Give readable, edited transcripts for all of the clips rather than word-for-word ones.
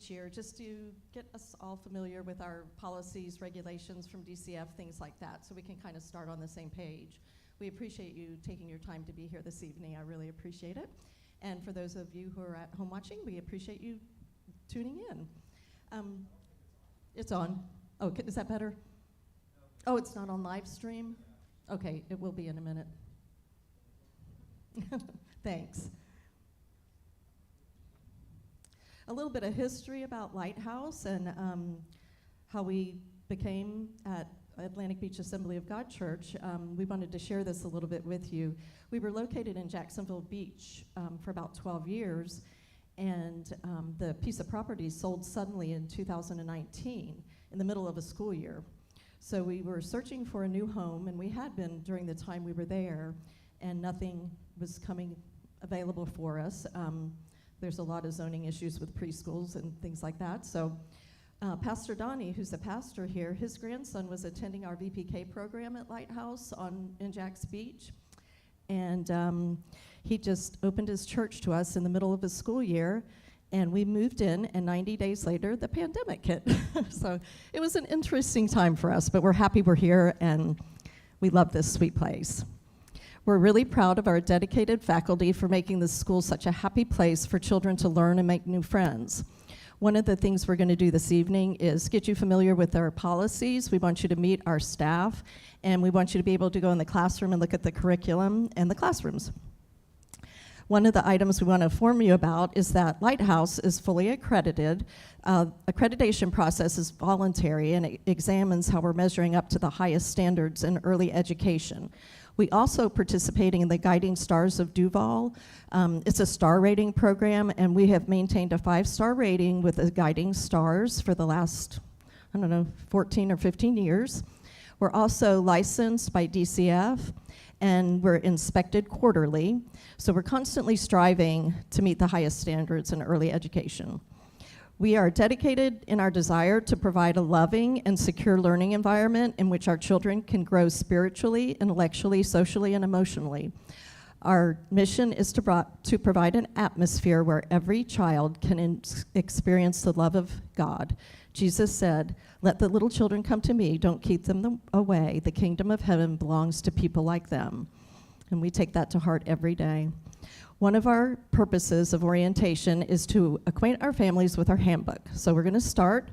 each year just to get us all familiar with our policies, regulations from DCF, things like that, so we can kind of start on the same page. We appreciate you taking your time to be here this evening. I really appreciate it. And for those of you who are at home watching, we appreciate you tuning in. It's on. Oh, is that better? Oh, it's not on live stream? Okay, it will be in a minute. Thanks. A little bit of history about Lighthouse and how we became at Atlantic Beach Assembly of God Church. We wanted to share this a little bit with you. We were located in Jacksonville Beach for about 12 years, and the piece of property sold suddenly in 2019 in the middle of a school year. So we were searching for a new home, and we had been during the time we were there, and nothing was coming available for us. There's a lot of zoning issues with preschools and things like that. So Pastor Donnie, who's a pastor here, his grandson was attending our VPK program at Lighthouse in Jacks Beach. And he just opened his church to us in the middle of his school year, and we moved in, and 90 days later, the pandemic hit. So it was an interesting time for us, but we're happy we're here, and we love this sweet place. We're really proud of our dedicated faculty for making this school such a happy place for children to learn and make new friends. One of the things we're going to do this evening is get you familiar with our policies. We want you to meet our staff, and we want you to be able to go in the classroom and look at the curriculum and the classrooms. One of the items we want to inform you about is that Lighthouse is fully accredited. Accreditation process is voluntary, and it examines how we're measuring up to the highest standards in early education. We also participating in the Guiding Stars of Duval. It's a star rating program, and we have maintained a 5-star rating with the Guiding Stars for the last, 14 or 15 years. We're also licensed by DCF, and we're inspected quarterly. So we're constantly striving to meet the highest standards in early education. We are dedicated in our desire to provide a loving and secure learning environment in which our children can grow spiritually, intellectually, socially, and emotionally. Our mission is to provide an atmosphere where every child can experience the love of God. Jesus said, "Let the little children come to me, don't keep them away. The kingdom of heaven belongs to people like them." And we take that to heart every day. One of our purposes of orientation is to acquaint our families with our handbook. So we're going to start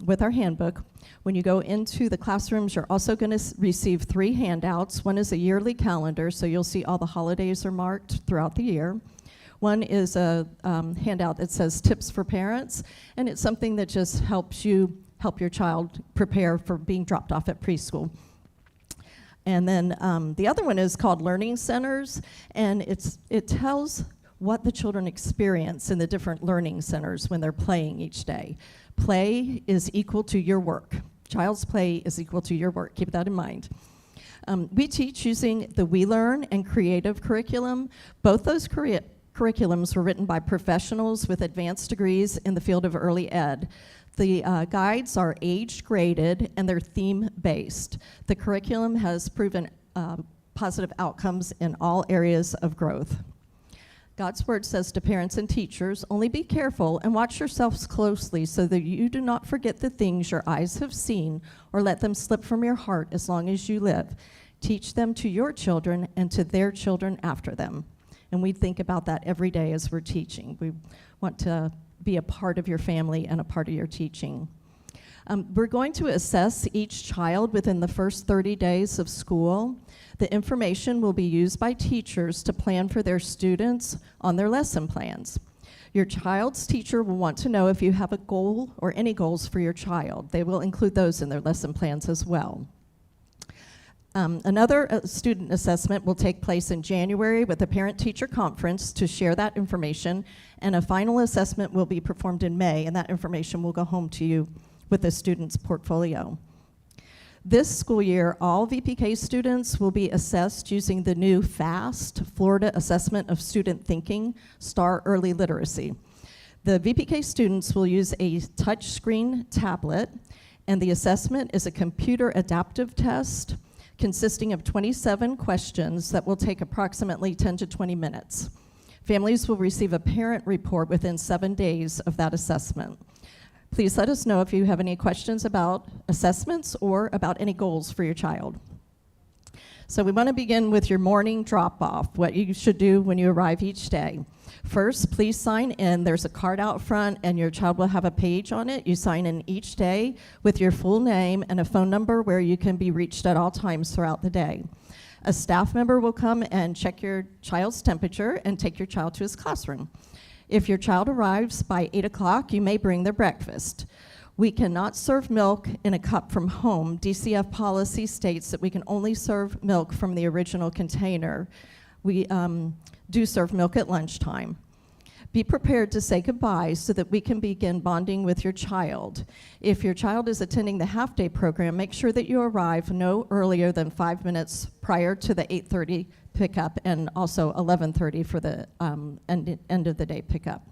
with our handbook. When you go into the classrooms, you're also going to receive 3 handouts. One is a yearly calendar, so you'll see all the holidays are marked throughout the year. One is a handout that says Tips for Parents, and it's something that just helps you help your child prepare for being dropped off at preschool. And then the other one is called Learning Centers, and it tells what the children experience in the different learning centers when they're playing each day. Play is equal to your work. Child's play is equal to your work. Keep that in mind. We teach using the We Learn and Creative curriculum. Both those curriculums were written by professionals with advanced degrees in the field of early ed. The guides are age-graded, and they're theme-based. The curriculum has proven positive outcomes in all areas of growth. God's word says to parents and teachers, "Only be careful and watch yourselves closely so that you do not forget the things your eyes have seen or let them slip from your heart as long as you live. Teach them to your children and to their children after them." And we think about that every day as we're teaching. We want to be a part of your family and a part of your teaching. We're going to assess each child within the first 30 days of school. The information will be used by teachers to plan for their students on their lesson plans. Your child's teacher will want to know if you have a goal or any goals for your child. They will include those in their lesson plans as well. Another student assessment will take place in January with a parent-teacher conference to share that information, and a final assessment will be performed in May, and that information will go home to you with the student's portfolio. This school year, all VPK students will be assessed using the new FAST, Florida Assessment of Student Thinking, STAR Early Literacy. The VPK students will use a touchscreen tablet, and the assessment is a computer adaptive test consisting of 27 questions that will take approximately 10 to 20 minutes. Families will receive a parent report within 7 days of that assessment. Please let us know if you have any questions about assessments or about any goals for your child. So we want to begin with your morning drop-off, what you should do when you arrive each day. First, please sign in. There's a card out front, and your child will have a page on it. You sign in each day with your full name and a phone number where you can be reached at all times throughout the day. A staff member will come and check your child's temperature and take your child to his classroom. If your child arrives by 8 o'clock, you may bring their breakfast. We cannot serve milk in a cup from home. DCF policy states that we can only serve milk from the original container. We do serve milk at lunchtime. Be prepared to say goodbye so that we can begin bonding with your child. If your child is attending the half-day program, make sure that you arrive no earlier than 5 minutes prior to the 8:30 pickup and also 11:30 for the end of the day pickup.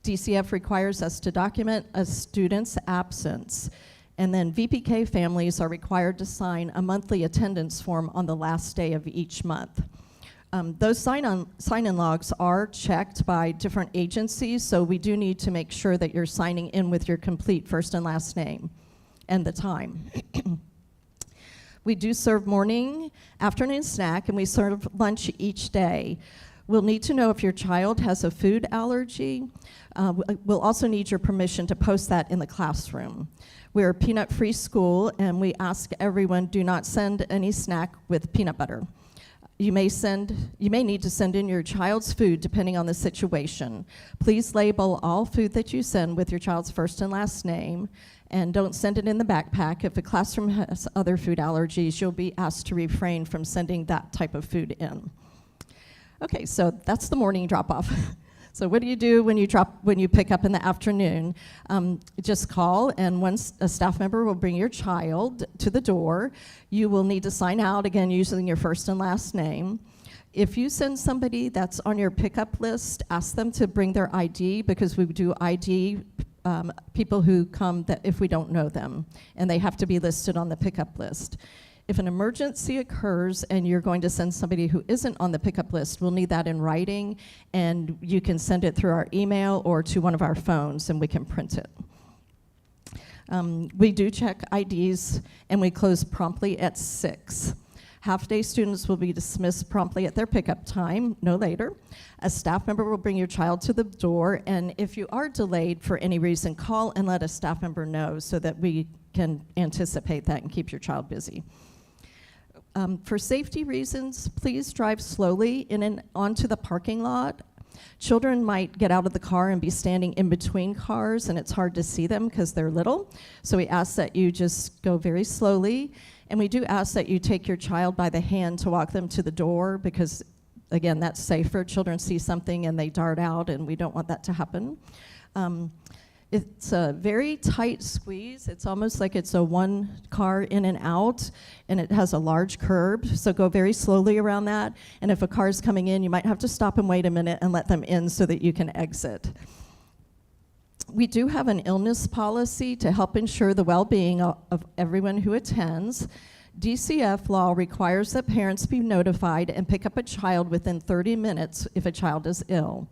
DCF requires us to document a student's absence, and then VPK families are required to sign a monthly attendance form on the last day of each month. Those sign-in logs are checked by different agencies, so we do need to make sure that you're signing in with your complete first and last name and the time. We do serve morning, afternoon snack, and we serve lunch each day. We'll need to know if your child has a food allergy. We'll also need your permission to post that in the classroom. We're a peanut-free school, and we ask everyone, do not send any snack with peanut butter. You may need to send in your child's food depending on the situation. Please label all food that you send with your child's first and last name, and don't send it in the backpack. If a classroom has other food allergies, you'll be asked to refrain from sending that type of food in. Okay, so that's the morning drop-off. So what do you do when you pick up in the afternoon? Just call, and once a staff member will bring your child to the door, you will need to sign out, again, using your first and last name. If you send somebody that's on your pickup list, ask them to bring their ID, because we do ID people who come that if we don't know them, and they have to be listed on the pickup list. If an emergency occurs and you're going to send somebody who isn't on the pickup list, we'll need that in writing, and you can send it through our email or to one of our phones, and we can print it. We do check IDs, and we close promptly at 6. Half-day students will be dismissed promptly at their pickup time, no later. A staff member will bring your child to the door, and if you are delayed for any reason, call and let a staff member know so that we can anticipate that and keep your child busy. For safety reasons, please drive slowly in and onto the parking lot. Children might get out of the car and be standing in between cars, and it's hard to see them because they're little. So we ask that you just go very slowly, and we do ask that you take your child by the hand to walk them to the door, because, again, that's safer. Children see something and they dart out, and we don't want that to happen. It's a very tight squeeze. It's almost like it's a one car in and out, and it has a large curb, so go very slowly around that. And if a car's coming in, you might have to stop and wait a minute and let them in so that you can exit. We do have an illness policy to help ensure the well-being of everyone who attends. DCF law requires that parents be notified and pick up a child within 30 minutes if a child is ill.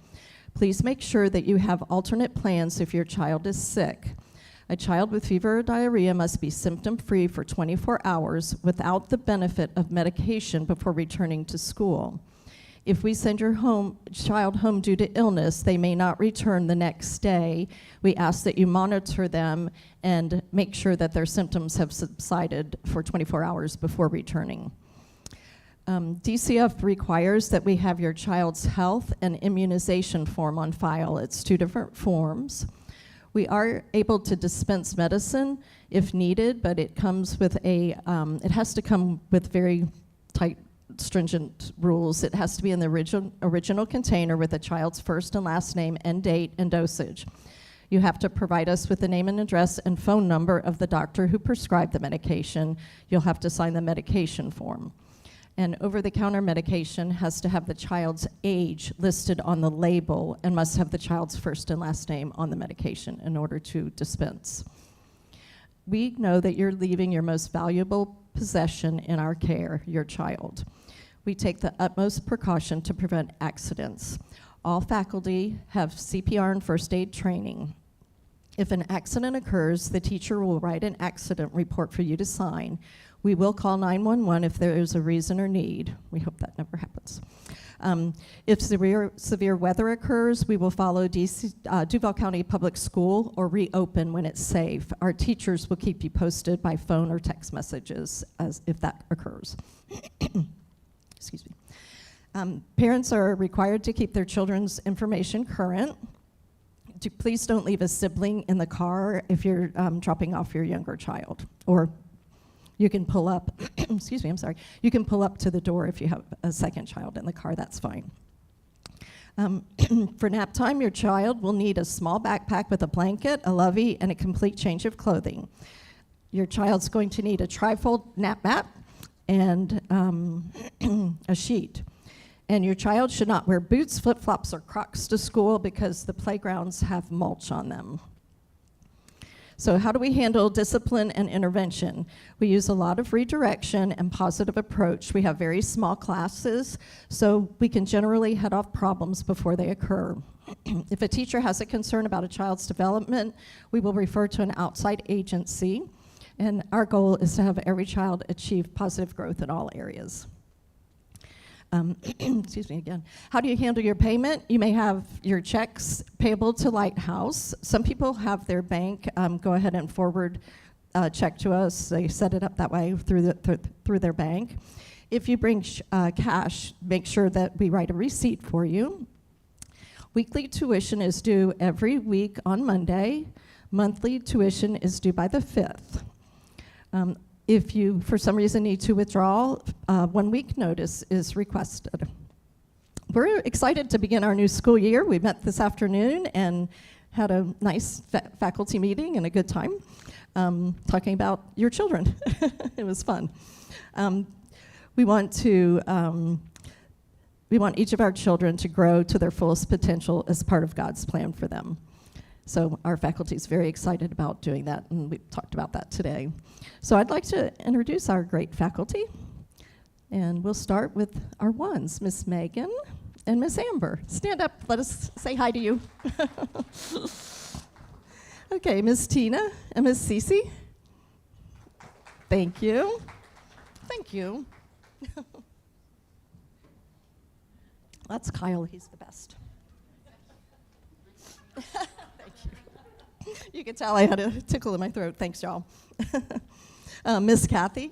Please make sure that you have alternate plans if your child is sick. A child with fever or diarrhea must be symptom-free for 24 hours without the benefit of medication before returning to school. If we send your child home due to illness, they may not return the next day. We ask that you monitor them and make sure that their symptoms have subsided for 24 hours before returning. DCF requires that we have your child's health and immunization form on file. It's 2 different forms. We are able to dispense medicine if needed, but it comes with it has to come with very tight, stringent rules. It has to be in the original container with the child's first and last name and date and dosage. You have to provide us with the name and address and phone number of the doctor who prescribed the medication. You'll have to sign the medication form. And over-the-counter medication has to have the child's age listed on the label and must have the child's first and last name on the medication in order to dispense. We know that you're leaving your most valuable possession in our care, your child. We take the utmost precaution to prevent accidents. All faculty have CPR and first aid training. If an accident occurs, the teacher will write an accident report for you to sign. We will call 911 if there is a reason or need. We hope that never happens. If severe weather occurs, we will follow Duval County Public School or reopen when it's safe. Our teachers will keep you posted by phone or text messages as if that occurs. Excuse me. Parents are required to keep their children's information current. Please don't leave a sibling in the car if you're dropping off your younger child, or you can pull up, excuse me, I'm sorry. You can pull up to the door if you have a second child in the car, that's fine. For nap time, your child will need a small backpack with a blanket, a lovey, and a complete change of clothing. Your child's going to need a trifold nap mat and a sheet. And your child should not wear boots, flip-flops, or Crocs to school because the playgrounds have mulch on them. So how do we handle discipline and intervention? We use a lot of redirection and positive approach. We have very small classes, so we can generally head off problems before they occur. If a teacher has a concern about a child's development, we will refer to an outside agency, and our goal is to have every child achieve positive growth in all areas. Excuse me again. How do you handle your payment? You may have your checks payable to Lighthouse. Some people have their bank go ahead and forward a check to us. They set it up that way through their bank. If you bring cash, make sure that we write a receipt for you. Weekly tuition is due every week on Monday. Monthly tuition is due by the 5th. If you, for some reason, need to withdraw, 1 week notice is requested. We're excited to begin our new school year. We met this afternoon and had a nice faculty meeting and a good time talking about your children. It was fun. We want each of our children to grow to their fullest potential as part of God's plan for them. So our faculty is very excited about doing that, and we've talked about that today. So I'd like to introduce our great faculty, and we'll start with our ones, Miss Megan and Miss Amber. Stand up, let us say hi to you. Okay, Miss Tina and Miss Cece. Thank you. Thank you. That's Kyle, he's the best. You can tell I had a tickle in my throat. Thanks, y'all. Miss Kathy,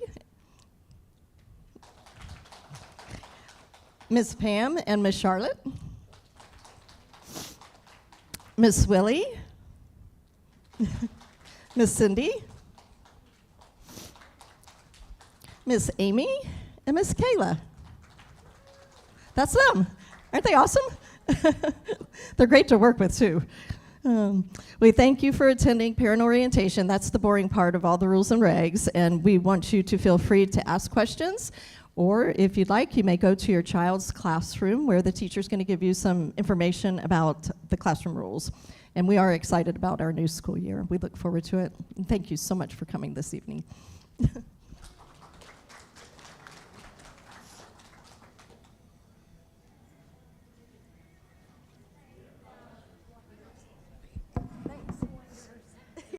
Miss Pam and Miss Charlotte, Miss Willie, Miss Cindy, Miss Amy, and Miss Kayla. That's them. Aren't they awesome? They're great to work with, too. We thank you for attending parent orientation. That's the boring part of all the rules and regs, and we want you to feel free to ask questions, or if you'd like, you may go to your child's classroom where the teacher's going to give you some information about the classroom rules. And we are excited about our new school year. We look forward to it. And thank you so much for coming this evening.